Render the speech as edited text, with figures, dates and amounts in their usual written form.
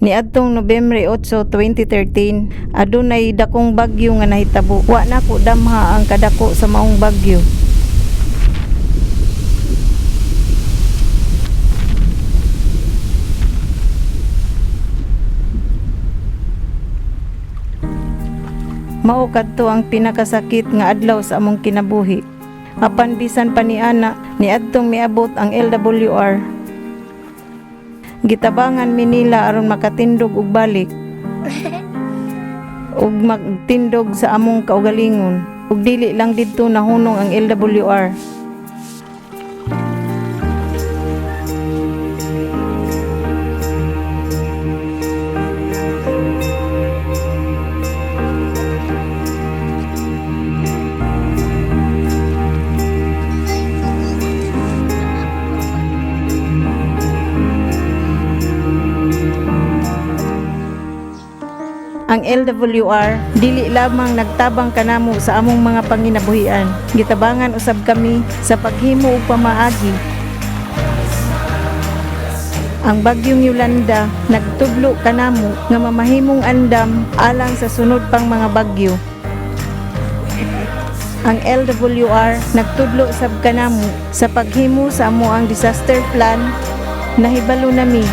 Niadtong Nobyembre 8, 2013, adunay dakong bagyo nga nahitabo. Wa na ko damha ang kadako sa maong bagyo. Mao kadto ang pinakasakit nga adlaw sa among kinabuhi. Apan bisan pa niana, niadtong miabot ang LWR. Gitabangan mi nila aron makatindog og balik ug magtindog sa among kaugalingon, ug dili lang didto nahunong ang LWR. Ang LWR dili lamang nagtabang kanamo sa among mga panginabuhian, gitabangan usab kami sa paghimo og pamaagi. Ang bagyong Yolanda nagtudlo kanamo nga mamahimong andam alang sa sunod pang mga bagyo. Ang LWR nagtudlo sab kanamo sa paghimo sa amoang disaster plan. Nahibalo nami